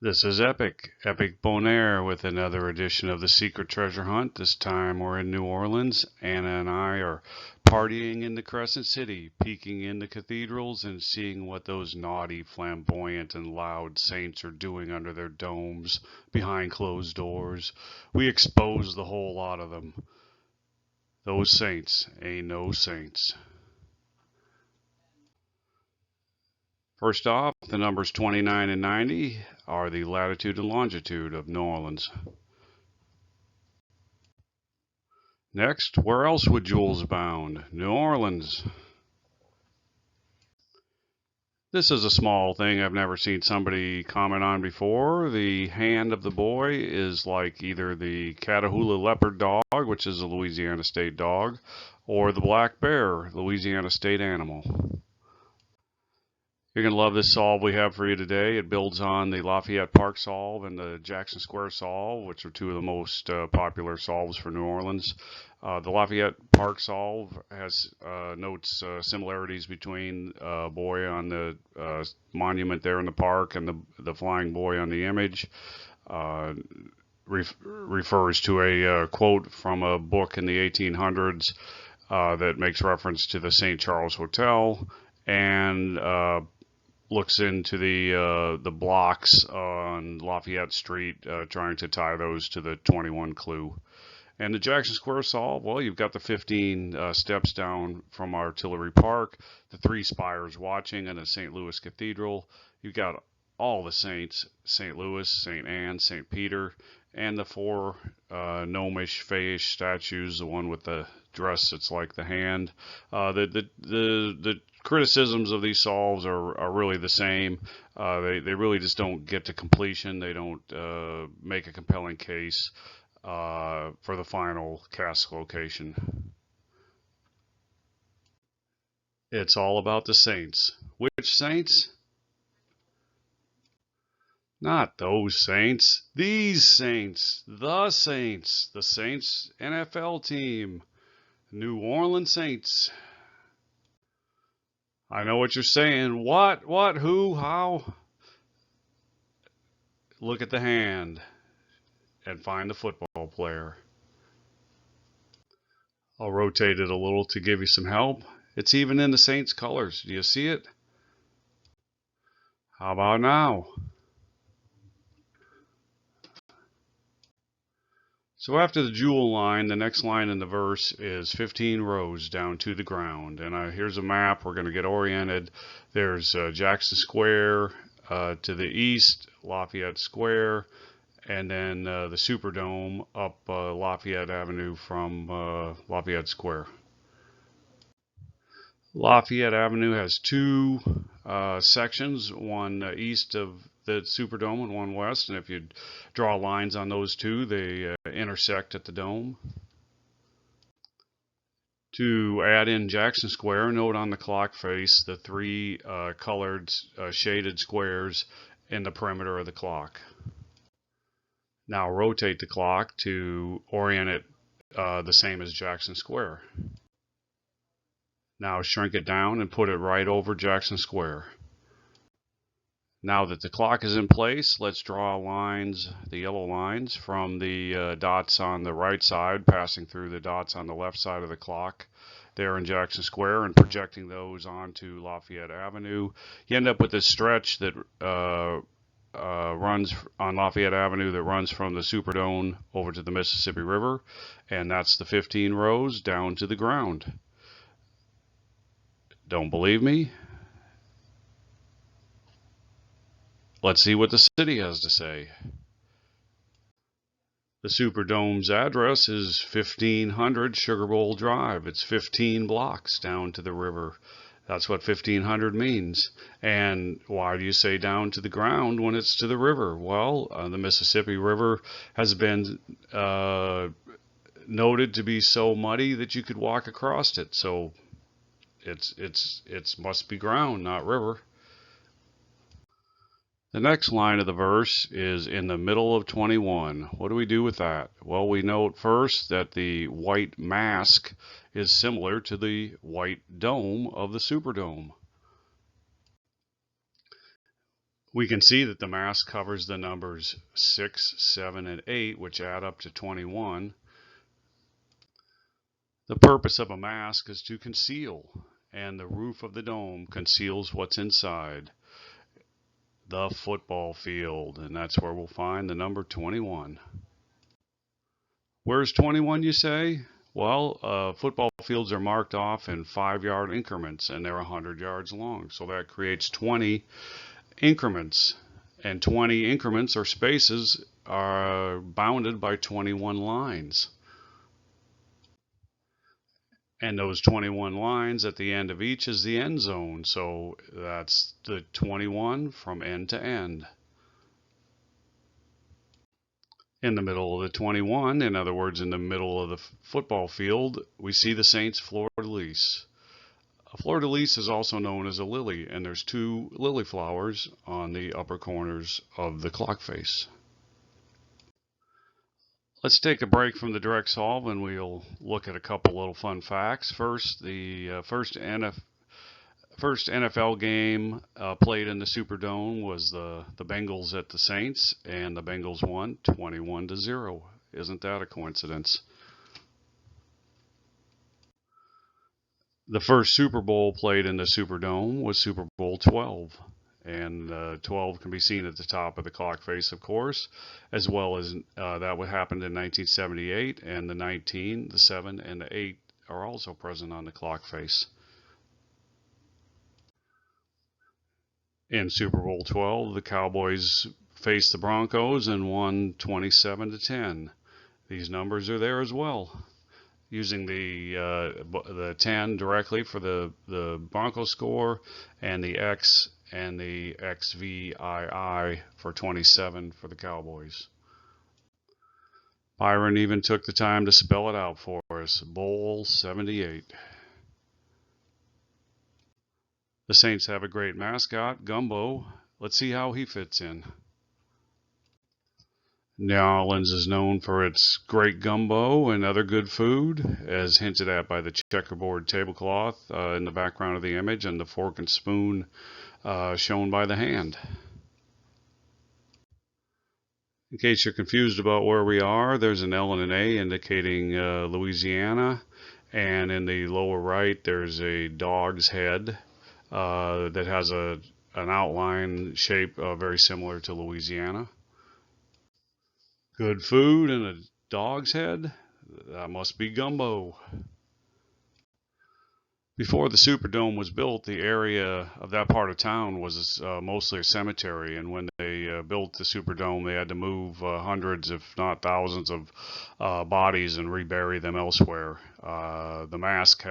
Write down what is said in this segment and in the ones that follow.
This is Epic Bonaire with another edition of the Secret Treasure Hunt. This time we're in New Orleans. Anna and I are partying in the Crescent City, peeking in the cathedrals and seeing what those naughty, flamboyant, and loud saints are doing under their domes, behind closed doors. We expose the whole lot of them. Those saints ain't no saints. First off, the numbers 29 and 90 are the latitude and longitude of New Orleans. Next, where else would jewels abound? New Orleans. This is a small thing I've never seen somebody comment on before. The hand of the boy is like either the Catahoula leopard dog, which is a Louisiana state dog, or the black bear, Louisiana state animal. You're going to love this solve we have for you today. It builds on the Lafayette Park solve and the Jackson Square solve, which are two of the most popular solves for New Orleans. The Lafayette Park solve has notes similarities between a boy on the monument there in the park and the flying boy on the image. Refers to a quote from a book in the 1800s that makes reference to the St. Charles Hotel and looks into the blocks on Lafayette Street, trying to tie those to the 21 clue. And the Jackson Square solve, well, you've got the 15 steps down from Artillery Park, the 3 spires watching, and the St. Louis Cathedral. You've got all the saints, St. Louis, St. Anne, St. Peter, and the 4 gnomish, fayish statues, the one with the dress that's like the hand. The criticisms of these solves are really the same. They really just don't get to completion. They don't make a compelling case for the final cast location. It's all about the saints. Which saints? Not those saints. These saints. The Saints. The Saints NFL team. New Orleans Saints. I know what you're saying. What, who, how? Look at the hand and find the football player. I'll rotate it a little to give you some help. It's even in the Saints colors. Do you see it? How about now? So after the jewel line, the next line in the verse is 15 rows down to the ground. And here's a map. We're going to get oriented. There's Jackson Square to the east, Lafayette Square, and then the Superdome up Lafayette Avenue from Lafayette Square. Lafayette Avenue has 2 sections, one east of the Superdome and one west, and if you draw lines on those 2, they intersect at the dome. To add in Jackson Square, note on the clock face the 3 colored shaded squares in the perimeter of the clock. Now rotate the clock to orient it the same as Jackson Square. Now shrink it down and put it right over Jackson Square. Now that the clock is in place, let's draw lines, the yellow lines, from the dots on the right side, passing through the dots on the left side of the clock there in Jackson Square and projecting those onto Lafayette Avenue. You end up with this stretch that runs on Lafayette Avenue that runs from the Superdome over to the Mississippi River, and that's the 15 rows down to the ground. Don't believe me? Let's see what the city has to say. The Superdome's address is 1500 Sugar Bowl Drive. It's 15 blocks down to the river. That's what 1500 means. And why do you say down to the ground when it's to the river? Well, the Mississippi River has been noted to be so muddy that you could walk across it. So it's must be ground, not river. The next line of the verse is in the middle of 21. What do we do with that? Well, we note first that the white mask is similar to the white dome of the Superdome. We can see that the mask covers the numbers 6, 7, and 8, which add up to 21. The purpose of a mask is to conceal, and the roof of the dome conceals what's inside the football field, and that's where we'll find the number 21. Where's 21, you say? Well, football fields are marked off in 5-yard increments, and they're 100 yards long, so that creates 20 increments, and 20 increments or spaces are bounded by 21 lines. And those 21 lines at the end of each is the end zone, so that's the 21 from end to end. In the middle of the 21, in other words, in the middle of the football field, we see the Saints fleur-de-lis. A fleur-de-lis is also known as a lily, and there's 2 lily flowers on the upper corners of the clock face. Let's take a break from the direct solve and we'll look at a couple little fun facts. First, the first NFL game played in the Superdome was the Bengals at the Saints, and the Bengals won 21-0. Isn't that a coincidence? The first Super Bowl played in the Superdome was Super Bowl 12. And 12 can be seen at the top of the clock face, of course, as well as that what happened in 1978, and the 19, the 7, and the 8 are also present on the clock face. In Super Bowl 12, the Cowboys faced the Broncos and won 27-10. These numbers are there as well. Using the 10 directly for the Broncos score, and the X and the XVII for 27 for the Cowboys. Byron even took the time to spell it out for us. Bowl 78. The Saints have a great mascot, Gumbo. Let's see how he fits in. New Orleans is known for its great gumbo and other good food, as hinted at by the checkerboard tablecloth in the background of the image and the fork and spoon shown by the hand. In case you're confused about where we are, there's an L and an A indicating Louisiana, and in the lower right there's a dog's head that has an outline shape very similar to Louisiana. Good food and a dog's head? That must be gumbo. Before the Superdome was built, the area of that part of town was mostly a cemetery, and when they built the Superdome, they had to move hundreds, if not thousands, of bodies and rebury them elsewhere. The mask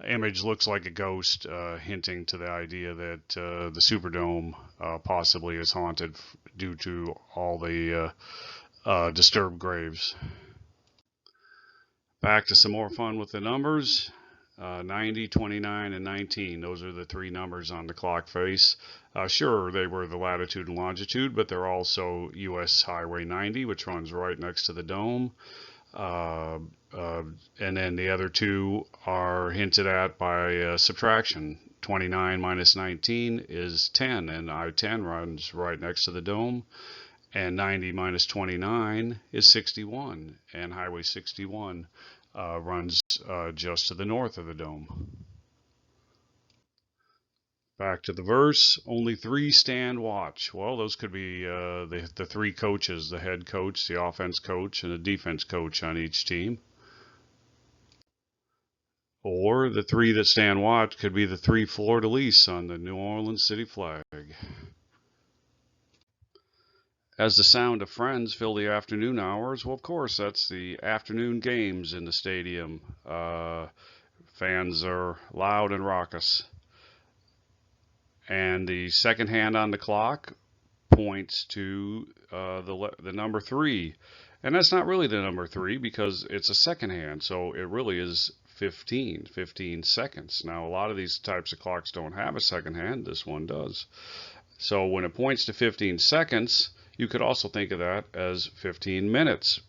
image looks like a ghost, hinting to the idea that the Superdome possibly is haunted due to all the disturbed graves. Back to some more fun with the numbers. 90, 29, and 19. Those are the 3 numbers on the clock face. Sure, they were the latitude and longitude, but they're also US Highway 90, which runs right next to the dome. And then the other 2 are hinted at by subtraction. 29 minus 19 is 10, and I-10 runs right next to the dome. And 90 minus 29 is 61, and Highway 61 runs just to the north of the dome. Back to the verse, only 3 stand watch. Well, those could be the 3 coaches, the head coach, the offense coach, and the defense coach on each team. Or the 3 that stand watch could be the 3 fleur-de-lis on the New Orleans city flag. As the sound of friends fill the afternoon hours, well, of course, that's the afternoon games in the stadium. Fans are loud and raucous. And the second hand on the clock points to the number 3. And that's not really the number 3 because it's a second hand, so it really is 15 seconds. Now, a lot of these types of clocks don't have a second hand. This one does. So when it points to 15 seconds, you could also think of that as 15 minutes.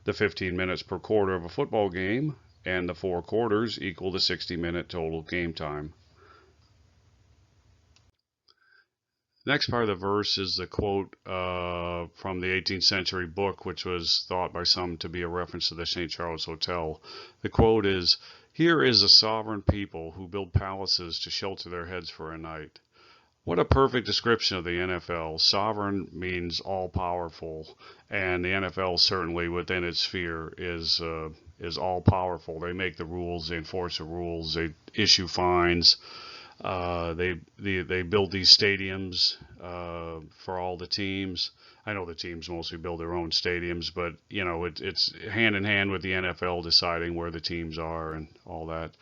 The 15 minutes per quarter of a football game and the 4 quarters equal the 60-minute total game time. The next part of the verse is the quote from the 18th century book, which was thought by some to be a reference to the St. Charles Hotel. The quote is, "Here is a sovereign people who build palaces to shelter their heads for a night." What a perfect description of the NFL. Sovereign means all powerful, and the NFL certainly within its sphere is all powerful. They make the rules, they enforce the rules, they issue fines. They build these stadiums for all the teams. I know the teams mostly build their own stadiums, but you know it's hand in hand with the NFL deciding where the teams are and all that.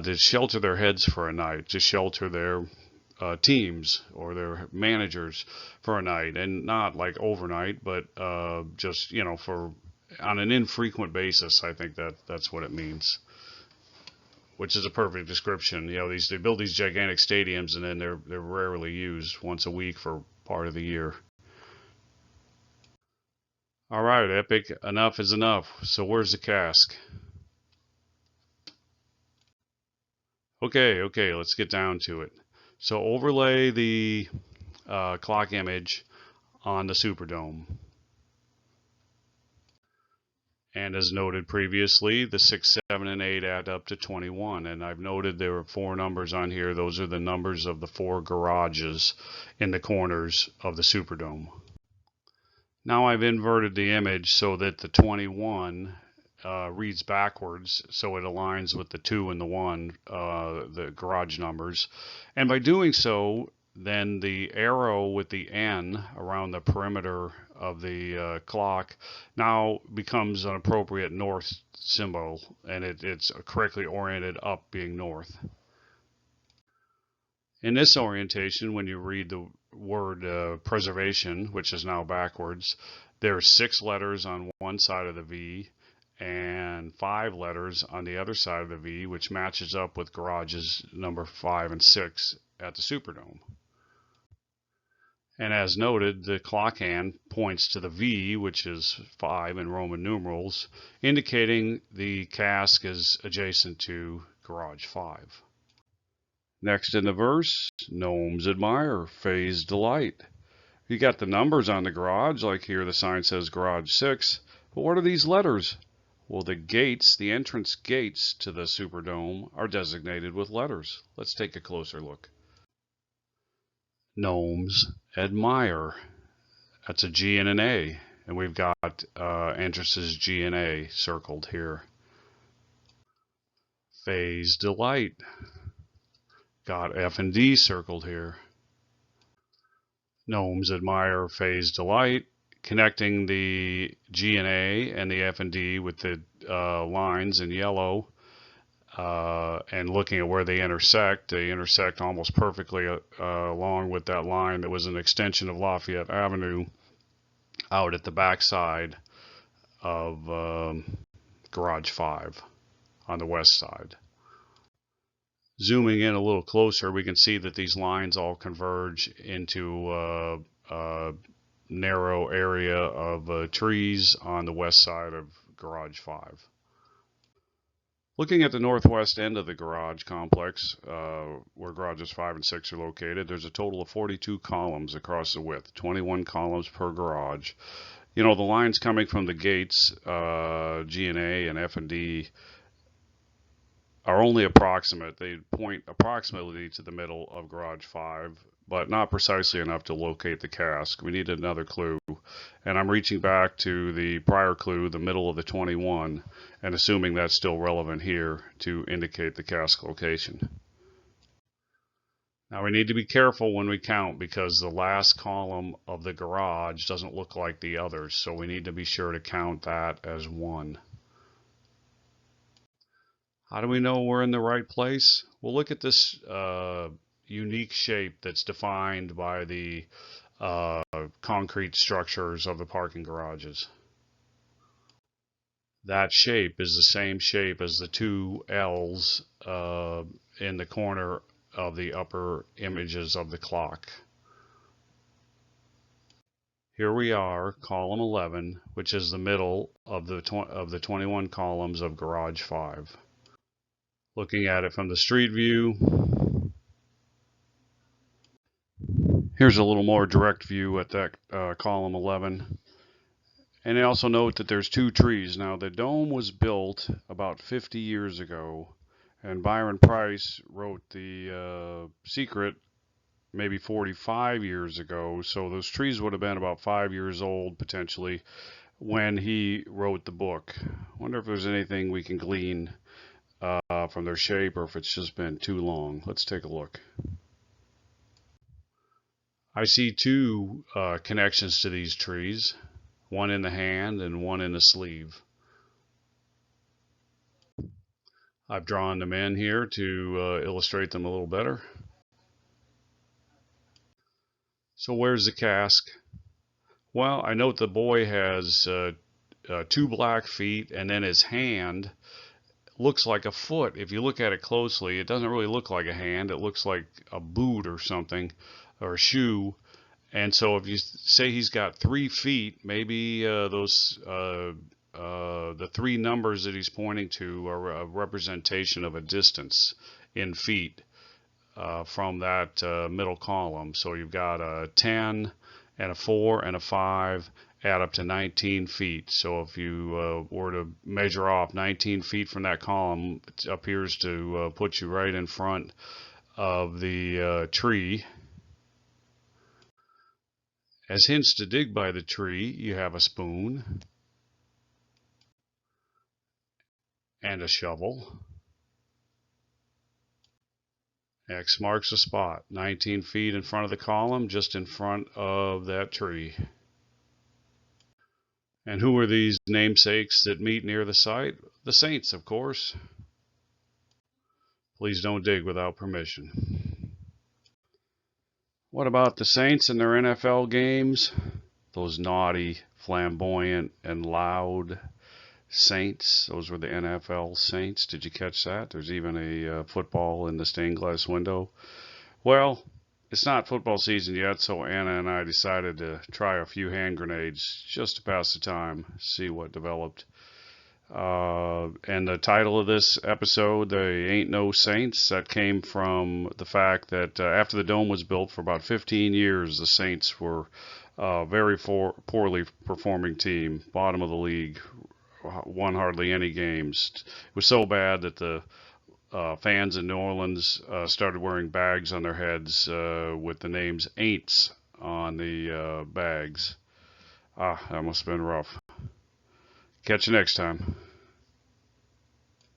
To shelter their heads for a night, to shelter their teams or their managers for a night, and not like overnight, but just for on an infrequent basis. I think that's what it means, which is a perfect description. They build these gigantic stadiums and then they're rarely used, once a week for part of the year. All right, Epic, enough is enough. So where's the cask? Okay, let's get down to it. So overlay the clock image on the Superdome. And as noted previously, the 6, 7, and 8 add up to 21. And I've noted there are 4 numbers on here. Those are the numbers of the 4 garages in the corners of the Superdome. Now I've inverted the image so that the 21 reads backwards, so it aligns with the 2 and the 1, the garage numbers. And by doing so, then the arrow with the N around the perimeter of the clock now becomes an appropriate north symbol, and it's correctly oriented up, being north. In this orientation, when you read the word preservation, which is now backwards, there are 6 letters on one side of the V and 5 letters on the other side of the V, which matches up with garages number 5 and 6 at the Superdome. And as noted, the clock hand points to the V, which is 5 in Roman numerals, indicating the cask is adjacent to garage 5. Next in the verse, gnomes admire, fays delight. You got the numbers on the garage, like here the sign says garage 6, but what are these letters? Well, the gates, the entrance gates to the Superdome are designated with letters. Let's take a closer look. Gnomes admire. That's a G and an A, and we've got entrances G and A circled here. Fays delight. Got F and D circled here. Gnomes admire, fays delight. Connecting the G and A and the F and D with the lines in yellow, and looking at where they intersect almost perfectly along with that line that was an extension of Lafayette Avenue out at the backside of Garage 5 on the west side. Zooming in a little closer, we can see that these lines all converge into a narrow area of trees on the west side of Garage 5. Looking at the northwest end of the garage complex, where garages 5 and 6 are located, there's a total of 42 columns across the width, 21 columns per garage. The lines coming from the gates, G and A and F and D, are only approximate. They point approximately to the middle of garage 5, but not precisely enough to locate the cask. We need another clue, and I'm reaching back to the prior clue, the middle of the 21, and assuming that's still relevant here to indicate the cask location. Now we need to be careful when we count, because the last column of the garage doesn't look like the others, so we need to be sure to count that as 1. How do we know we're in the right place? Well, look at this unique shape that's defined by the concrete structures of the parking garages. That shape is the same shape as the 2 L's in the corner of the upper images of the clock. Here we are, column 11, which is the middle of the 21 columns of garage 5. Looking at it from the street view, Here's a little more direct view at that column 11. And I also note that there's two trees. Now, the dome was built about 50 years ago, and Byron Preiss wrote The Secret maybe 45 years ago. So those trees would have been about 5 years old, potentially, when he wrote the book. I wonder if there's anything we can glean from their shape, or if it's just been too long. Let's take a look. I see two connections to these trees, one in the hand and one in the sleeve. I've drawn them in here to illustrate them a little better. So where's the cask? Well, I note the boy has two black feet, and then his hand looks like a foot. If you look at it closely, it doesn't really look like a hand. It looks like a boot or something, or a shoe. And so if you say he's got 3 feet, maybe the three numbers that he's pointing to are a representation of a distance in feet from that middle column. So you've got a 10 and a 4 and a 5 add up to 19 feet. So if you were to measure off 19 feet from that column, it appears to put you right in front of the tree. As hints to dig by the tree, you have a spoon and a shovel. X marks the spot, 19 feet in front of the column, just in front of that tree. And who are these namesakes that meet near the site? The saints, of course. Please don't dig without permission. What about the Saints and their NFL games? Those naughty, flamboyant, and loud Saints. Those were the NFL Saints. Did you catch that? There's even a football in the stained glass window. Well, it's not football season yet, so Anna and I decided to try a few hand grenades just to pass the time, see what developed. And the title of this episode, They Ain't No Saints, that came from the fact that after the dome was built for about 15 years, the Saints were a very poorly performing team, bottom of the league, won hardly any games. It was so bad that the fans in New Orleans started wearing bags on their heads with the names Aints on the bags. That must have been rough. Catch you next time.